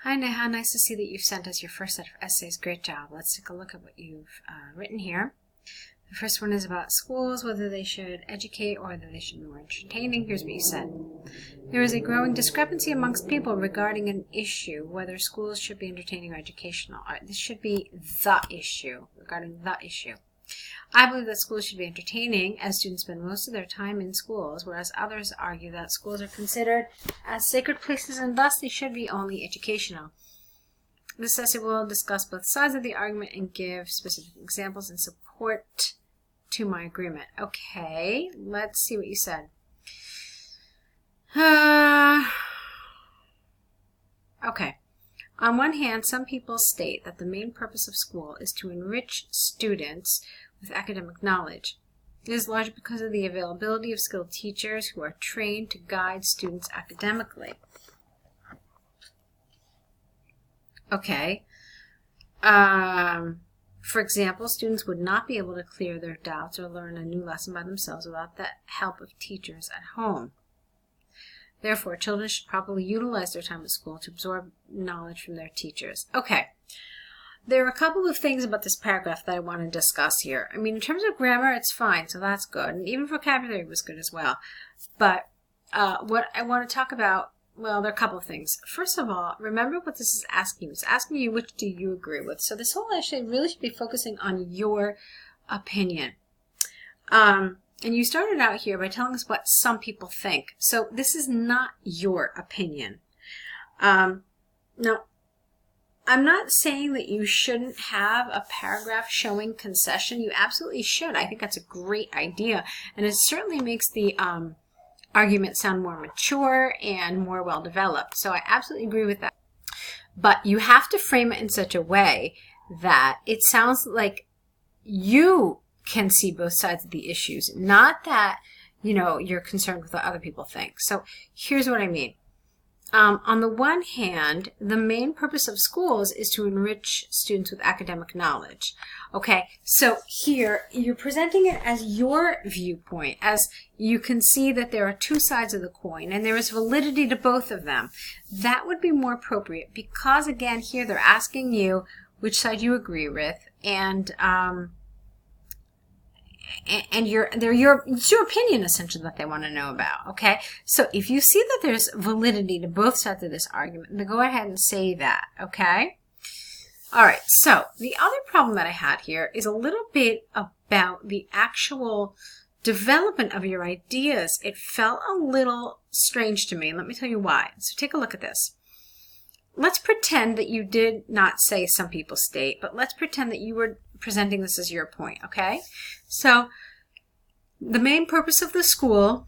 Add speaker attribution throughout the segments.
Speaker 1: Hi Neha, nice to see that you've sent us your first set of essays. Great job. Let's take a look at what you've written here. The first one is about schools, whether they should educate or whether they should be more entertaining. Here's what you said. There is a growing discrepancy amongst people regarding an issue, whether schools should be entertaining or educational. This should be the issue, regarding the issue. I believe that schools should be entertaining, as students spend most of their time in schools, whereas others argue that schools are considered as sacred places and thus they should be only educational. This essay will discuss both sides of the argument and give specific examples in support to my agreement. Okay, let's see what you said. Okay. On one hand, some people state that the main purpose of school is to enrich students with academic knowledge. It is largely because of the availability of skilled teachers who are trained to guide students academically. Okay. For example, students would not be able to clear their doubts or learn a new lesson by themselves without the help of teachers at home. Therefore, children should properly utilize their time at school to absorb knowledge from their teachers. Okay. There are a couple of things about this paragraph that I want to discuss here. I mean, in terms of grammar, it's fine, so that's good. And even vocabulary was good as well. But what I want to talk about, well, there are a couple of things. First of all, remember what this is asking you. It's asking you which do you agree with. So this whole essay really should be focusing on your opinion. And you started out here by telling us what some people think. So this is not your opinion. Now, I'm not saying that you shouldn't have a paragraph showing concession. You absolutely should. I think that's a great idea. And it certainly makes the argument sound more mature and more well-developed. So I absolutely agree with that. But you have to frame it in such a way that it sounds like you can see both sides of the issues, not that, you're concerned with what other people think. So here's what I mean. On the one hand, the main purpose of schools is to enrich students with academic knowledge. Okay, so here you're presenting it as your viewpoint, as you can see that there are two sides of the coin and there is validity to both of them. That would be more appropriate because, again, here they're asking you which side you agree with, and it's your opinion essentially that they want to know about. Okay, so if you see that there's validity to both sides of this argument, then go ahead and say that. Okay, all right. So the other problem that I had here is a little bit about the actual development of your ideas. It felt a little strange to me, and let me tell you why. So take a look at this. Let's pretend that you did not say some people state, but let's pretend that you were presenting this as your point, okay? So the main purpose of the school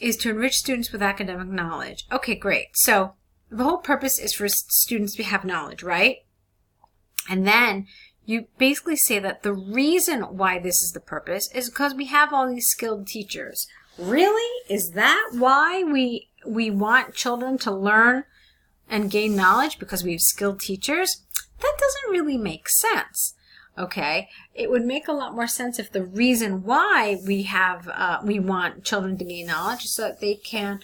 Speaker 1: is to enrich students with academic knowledge. Okay, great. So the whole purpose is for students to have knowledge, right? And then you basically say that the reason why this is the purpose is because we have all these skilled teachers. Really? Is that why we want children to learn and gain knowledge, because we have skilled teachers? That doesn't really make sense. Okay, it would make a lot more sense if the reason why we want children to gain knowledge is so that they can,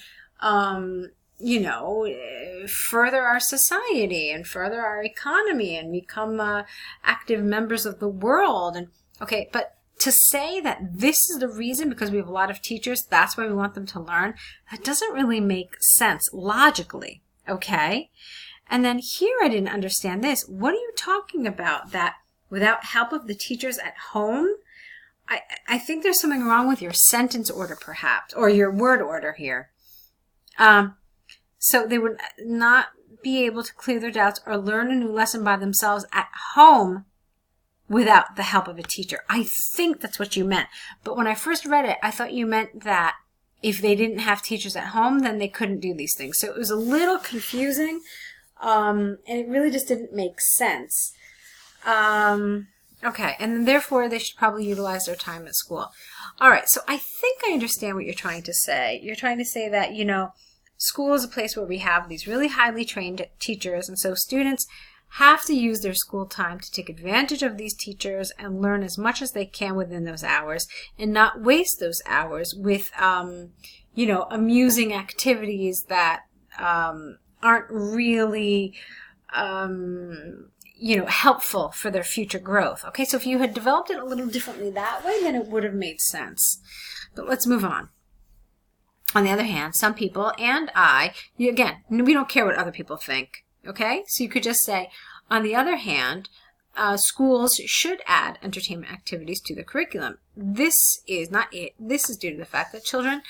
Speaker 1: further our society and further our economy and become active members of the world. And okay, but to say that this is the reason because we have a lot of teachers, that's why we want them to learn, that doesn't really make sense logically. Okay, and then here I didn't understand this. What are you talking about? That without help of the teachers at home? I think there's something wrong with your sentence order, perhaps, or your word order here. So they would not be able to clear their doubts or learn a new lesson by themselves at home without the help of a teacher. I think that's what you meant. But when I first read it, I thought you meant that if they didn't have teachers at home, then they couldn't do these things. So it was a little confusing, and it really just didn't make sense. Okay, and therefore they should probably utilize their time at school. All right, so I think I understand what you're trying to say. You're trying to say that, school is a place where we have these really highly trained teachers, and so students have to use their school time to take advantage of these teachers and learn as much as they can within those hours and not waste those hours with, amusing activities that aren't really helpful for their future growth. Okay, so if you had developed it a little differently that way, then it would have made sense. But let's move on. On the other hand, some people and again, we don't care what other people think. Okay, so you could just say, on the other hand, schools should add entertainment activities to the curriculum. This is not it. This is due to the fact that children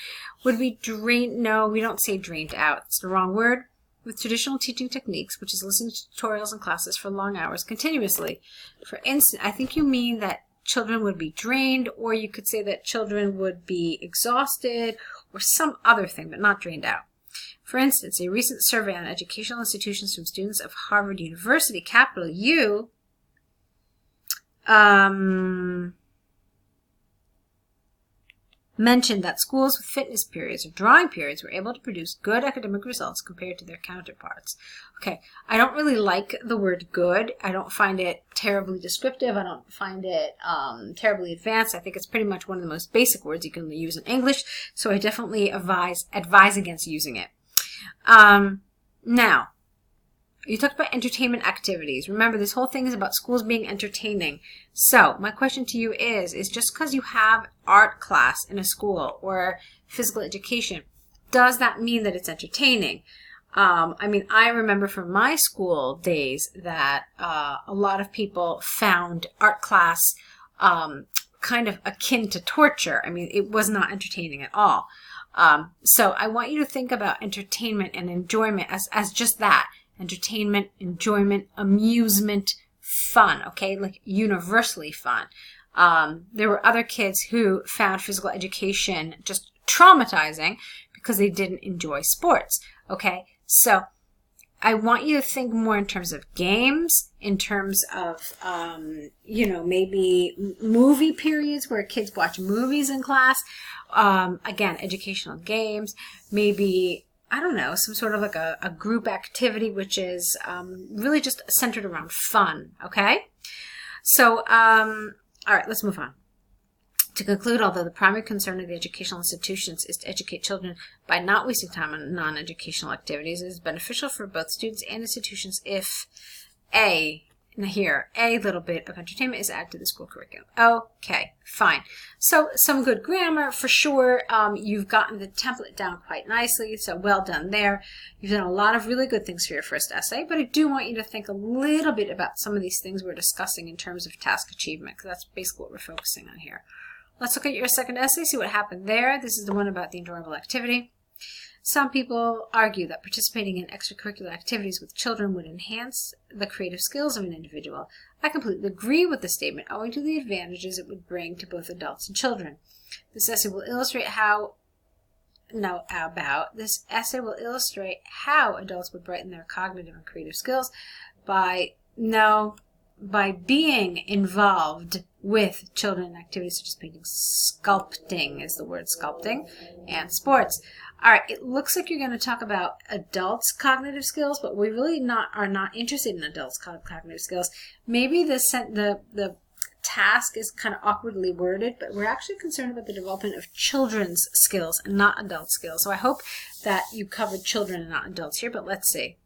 Speaker 1: would be drained. No, we don't say drained out. It's the wrong word. With traditional teaching techniques, which is listening to tutorials and classes for long hours continuously. For instance, I think you mean that children would be drained, or you could say that children would be exhausted, or some other thing, but not drained out. For instance, a recent survey on educational institutions from students of Harvard University, capital U, mentioned that schools with fitness periods or drawing periods were able to produce good academic results compared to their counterparts. Okay, I don't really like the word good. I don't find it terribly descriptive. I don't find it terribly advanced. I think it's pretty much one of the most basic words you can use in English, so I definitely advise against using it. Now, you talked about entertainment activities. Remember, this whole thing is about schools being entertaining. So my question to you is just because you have art class in a school or physical education, does that mean that it's entertaining? I remember from my school days that a lot of people found art class kind of akin to torture. It was not entertaining at all. So I want you to think about entertainment and enjoyment as just that. Entertainment, enjoyment, amusement, fun, okay? Like universally fun. There were other kids who found physical education just traumatizing because they didn't enjoy sports, okay? So I want you to think more in terms of games, in terms of, maybe movie periods where kids watch movies in class. Again, educational games, maybe, I don't know, some sort of like a group activity, which is really just centered around fun, okay? So, all right, let's move on. To conclude, although the primary concern of the educational institutions is to educate children by not wasting time on non-educational activities, it is beneficial for both students and institutions if a little bit of entertainment is added to the school curriculum. Okay, fine. So some good grammar for sure. You've gotten the template down quite nicely, so well done there. You've done a lot of really good things for your first essay, but I do want you to think a little bit about some of these things we're discussing in terms of task achievement, because that's basically what we're focusing on here. Let's look at your second essay, see what happened there. This is the one about the enjoyable activity. Some people argue that participating in extracurricular activities with children would enhance the creative skills of an individual. I completely agree with the statement, owing to the advantages it would bring to both adults and children. This essay will illustrate how adults would brighten their cognitive and creative skills by being involved with children in activities such as painting, sculpting is the word, sculpting, and sports. All right, it looks like you're going to talk about adults' cognitive skills, but we really are not interested in adults' cognitive skills. Maybe the task is kind of awkwardly worded, but we're actually concerned about the development of children's skills and not adult skills. So I hope that you covered children and not adults here, but let's see.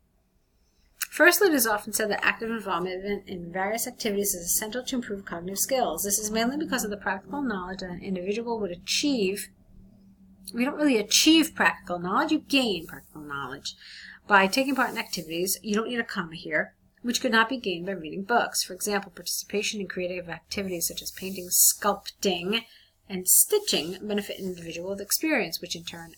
Speaker 1: Firstly, it is often said that active involvement in various activities is essential to improve cognitive skills. This is mainly because of the practical knowledge that an individual would achieve. We don't really achieve practical knowledge, you gain practical knowledge. By taking part in activities, you don't need a comma here, which could not be gained by reading books. For example, participation in creative activities such as painting, sculpting, and stitching benefit an individual with experience, which in turn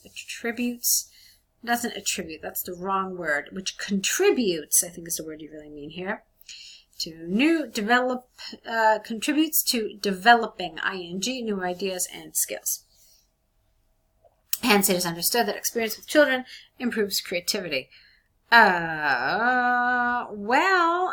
Speaker 1: that's the wrong word, which contributes, I think is the word you really mean here, contributes to developing, new ideas and skills. Hence, it is understood that experience with children improves creativity. Well,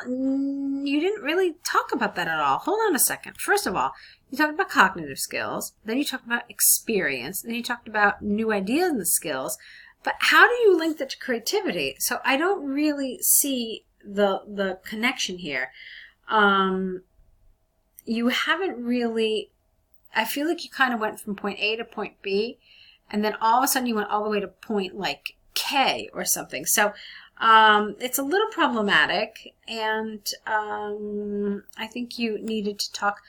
Speaker 1: you didn't really talk about that at all. Hold on a second. First of all, you talked about cognitive skills, then you talked about experience, then you talked about new ideas and skills, but how do you link that to creativity? So I don't really see the connection here. You haven't really, I feel like you kind of went from point A to point B, and then all of a sudden you went all the way to point like K or something. So It's a little problematic, and I think you needed to talk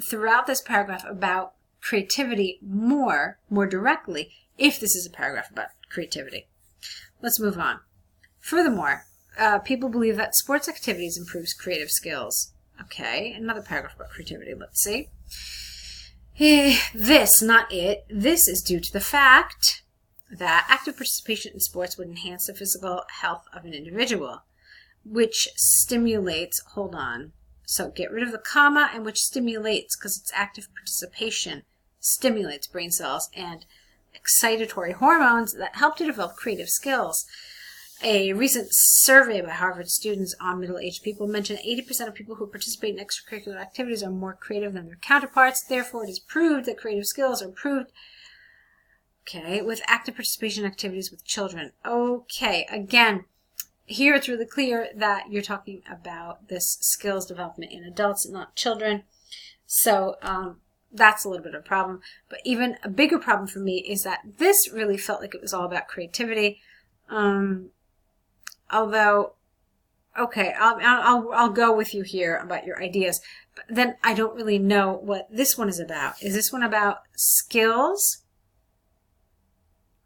Speaker 1: throughout this paragraph about creativity more directly, if this is a paragraph about creativity. Let's move on. Furthermore, people believe that sports activities improves creative skills. Okay, another paragraph about creativity. Let's see. This, not it, this is due to the fact that active participation in sports would enhance the physical health of an individual, which stimulates, hold on, so get rid of the comma, and which stimulates, because it's active participation, stimulates brain cells and excitatory hormones that help to develop creative skills. A recent survey by Harvard students on middle-aged people mentioned 80% of people who participate in extracurricular activities are more creative than their counterparts. Therefore, it is proved that creative skills are improved, okay, with active participation activities with children. Okay, again, here it's really clear that you're talking about this skills development in adults and not children. So that's a little bit of a problem. But even a bigger problem for me is that this really felt like it was all about creativity. Although, okay, I'll go with you here about your ideas, but then I don't really know what this one is about. Is this one about skills?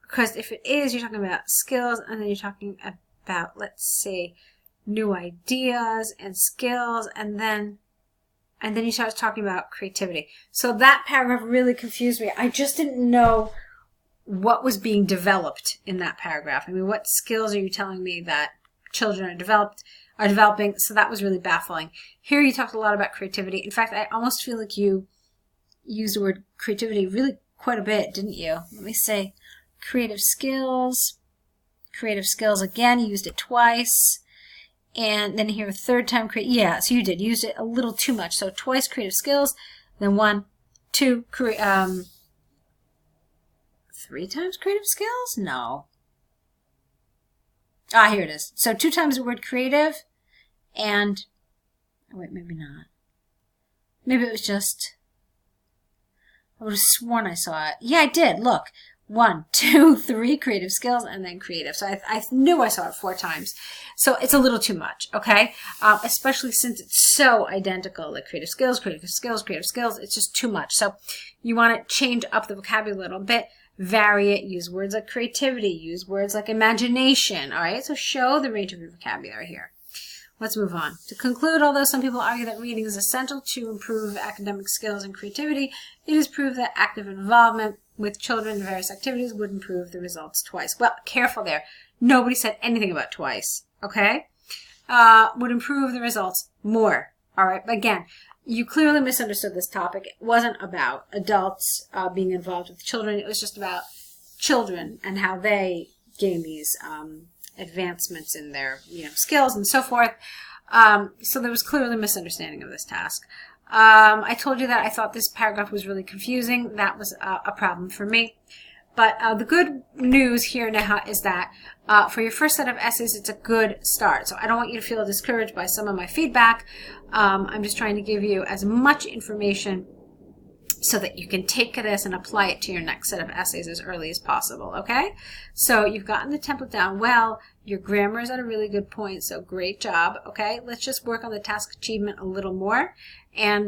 Speaker 1: Because if it is, you're talking about skills, and then you're talking about, let's say, new ideas and skills, and then you start talking about creativity. So that paragraph really confused me. I just didn't know what was being developed in that paragraph. I mean, what skills are you telling me that children are developing? So that was really baffling. Here you talked a lot about creativity. In fact, I almost feel like you used the word creativity really quite a bit, didn't you? Let me say creative skills. Creative skills again, you used it twice. And then here a third time, yeah, so you did. You used it a little too much. So twice creative skills, then 1, 2, 3 times creative skills? No. Ah, here it is. So 2 times the word creative, and, oh wait, maybe not. Maybe it was just, I would have sworn I saw it. Yeah, I did. Look. 1, 2, 3 creative skills, and then creative. So I knew I saw it 4 times. So it's a little too much, okay? Especially since it's so identical, like creative skills, creative skills, creative skills. It's just too much. So you want to change up the vocabulary a little bit, vary it, use words like creativity, use words like imagination, all right? So show the range of your vocabulary here. Let's move on. To conclude, although some people argue that reading is essential to improve academic skills and creativity, it is proved that active involvement with children in various activities would improve the results twice. Well, careful there. Nobody said anything about twice, okay? Would improve the results more, all right? But again, you clearly misunderstood this topic. It wasn't about adults being involved with children. It was just about children and how they gain these advancements in their skills and so forth. So there was clearly a misunderstanding of this task. I told you that I thought this paragraph was really confusing. That was a problem for me. But the good news here, Neha, is that for your first set of essays, it's a good start. So I don't want you to feel discouraged by some of my feedback. I'm just trying to give you as much information so that you can take this and apply it to your next set of essays as early as possible, okay? So you've gotten the template down well. Your grammar is at a really good point, so great job, okay? Let's just work on the task achievement a little more, and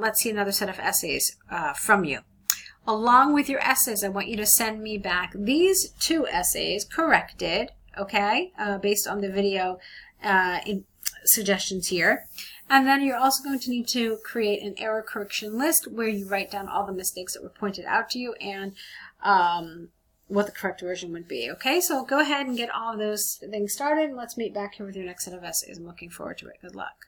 Speaker 1: let's see another set of essays from you. Along with your essays, I want you to send me back these 2 essays corrected, okay, based on the video suggestions here. And then you're also going to need to create an error correction list where you write down all the mistakes that were pointed out to you and what the correct version would be. Okay, so go ahead and get all of those things started. And let's meet back here with your next set of essays. I'm looking forward to it. Good luck.